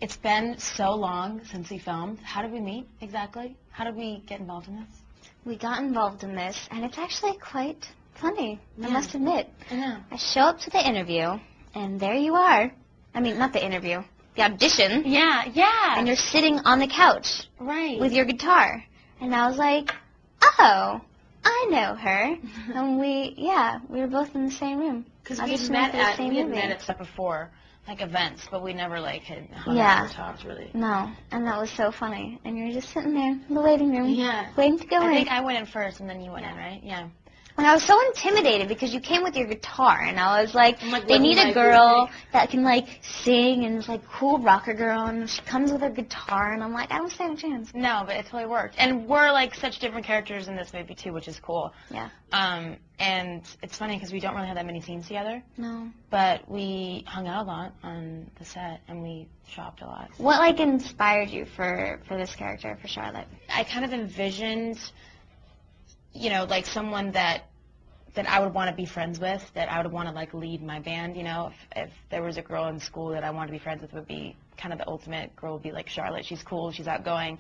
It's been so long since we filmed. How did we meet exactly? How did we get involved in this? We got involved in this, and it's actually quite funny, I must admit. I know. I show up to the interview, and there you are. I mean, not the interview, the audition. Yeah, yeah. And you're sitting on the couch. Right. With your guitar. And I was like, oh, I know her. And we were both in the same room. Because we had met at stuff before, like events, but we never like had hung out or talked really. No, and that was so funny. And you were just sitting there in the waiting room, waiting to go in. I think I went in first, and then you went in, right? Yeah. And I was so intimidated because you came with your guitar, and I was like, they need a girl that can like sing and is like cool rocker girl, and she comes with her guitar, and I'm like, I don't stand a chance. No, but it totally worked. And we're like such different characters in this movie too, which is cool. Yeah. And it's funny because we don't really have that many scenes together. No. But we hung out a lot on the set, and we shopped a lot. What like inspired you for this character, for Charlotte? I kind of envisioned, you know, like someone that I would want to be friends with, that I would want to like lead my band, you know. If there was a girl in school that I wanted to be friends with, would be kind of the ultimate girl would be like Charlotte. She's cool, she's outgoing.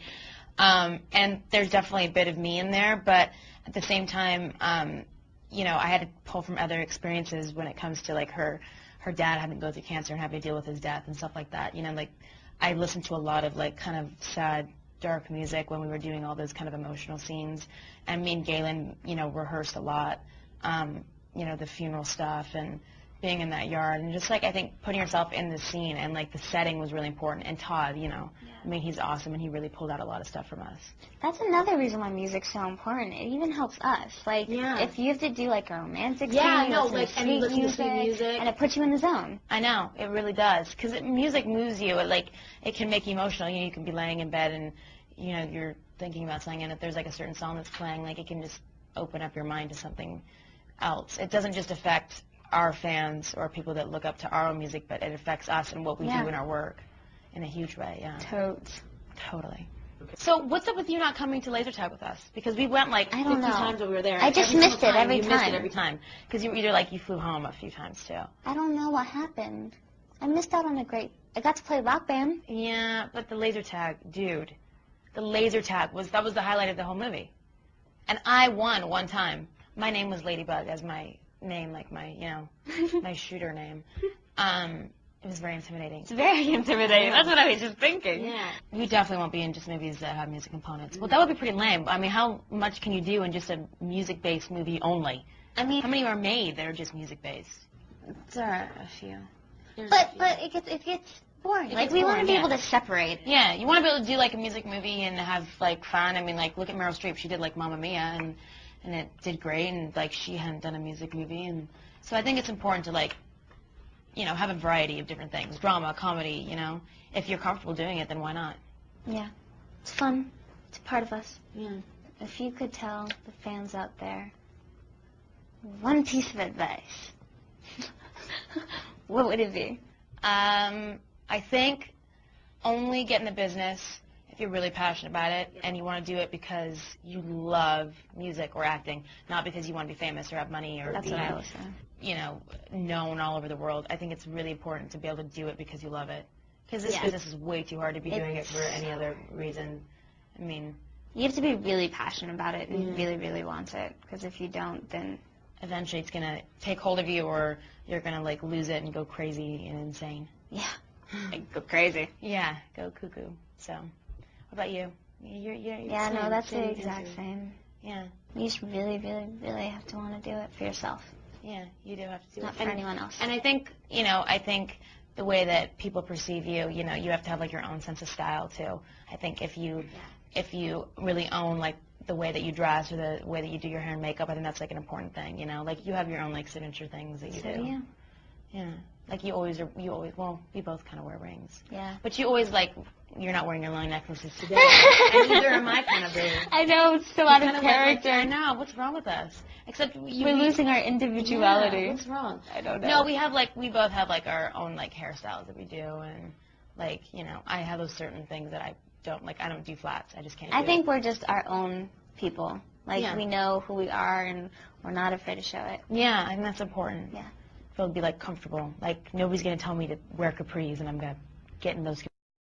And there's definitely a bit of me in there, but at the same time, you know, I had to pull from other experiences when it comes to like her dad having to go through cancer and having to deal with his death and stuff like that. You know, like I listened to a lot of like kind of sad, dark music when we were doing all those kind of emotional scenes, and me and Galen, you know, rehearsed a lot. You know, the funeral stuff and being in that yard, and just like I think putting yourself in the scene and like the setting was really important. And Todd, you know, I mean, he's awesome, and he really pulled out a lot of stuff from us. That's another reason why music's so important. It even helps us. Like, if you have to do like a romantic scene, and listen to sweet music, and it puts you in the zone. I know, it really does, because music moves you. It can make you emotional. You know, you can be laying in bed and, you know, you're thinking about something, and if there's like a certain song that's playing, like it can just open up your mind to something else. It doesn't just affect our fans or people that look up to our own music, but it affects us and what we do in our work in a huge way. Totally. Okay. So what's up with you not coming to laser tag with us? Because we went like 50 times when we were there. I just missed it every time. You missed it every time because you either like you flew home a few times too. I don't know what happened. I missed out on I got to play rock band. Yeah, but the laser tag, dude, the laser tag was the highlight of the whole movie, and I won one time. My name was Ladybug as my name, like my, you know, my shooter name. It was very intimidating. It's very intimidating. That's what I was just thinking. Yeah. You definitely won't be in just movies that have music components. Well, that would be pretty lame. I mean, how much can you do in just a music-based movie only? I mean, how many are made that are just music-based? There are a few. But it gets boring. Like, we want to be able to separate. Yeah, you want to be able to do, like, a music movie and have, like, fun. I mean, like, look at Meryl Streep. She did, like, Mamma Mia, and it did great, and, like, she hadn't done a music movie. And so I think it's important to, like, you know, have a variety of different things. Drama, comedy, you know. If you're comfortable doing it, then why not? Yeah. It's fun. It's a part of us. Yeah. If you could tell the fans out there one piece of advice, what would it be? I think only get in the business if you're really passionate about it and you want to do it because you love music or acting, not because you want to be famous or have money or be, you know, known all over the world. I think it's really important to be able to do it because you love it. Because this business is way too hard to be doing it for any other reason. I mean, you have to be really passionate about it and really, really want it. Because if you don't, then eventually it's going to take hold of you, or you're going to, like, lose it and go crazy and insane. Yeah. Go crazy. Yeah, go cuckoo. So, what about you? You're no, that's the exact same. Yeah. You just really, really, really have to want to do it for yourself. Yeah, you do have to do it. Not for anyone else. And I think, you know, the way that people perceive you, you know, you have to have, like, your own sense of style, too. I think if you really own, like, the way that you dress or the way that you do your hair and makeup, I think that's, like, an important thing, you know? Like, you have your own, like, signature things that you do. Yeah. Yeah. Like, you always, well, we both kind of wear rings. Yeah. But you always, like, you're not wearing your long necklaces today. And neither am I, kind of big. I know, it's so out of character. I know, what's wrong with us? Except we're losing our individuality. Yeah, what's wrong? I don't know. No, we both have, like, our own, like, hairstyles that we do, and, like, you know, I have those certain things that I don't do flats. I just can't I think we're just our own people. Like, we know who we are, and we're not afraid to show it. Yeah, I think that's important. Yeah. I feel to be, like, comfortable. Like, nobody's going to tell me to wear capris, and I'm going to get in those capris.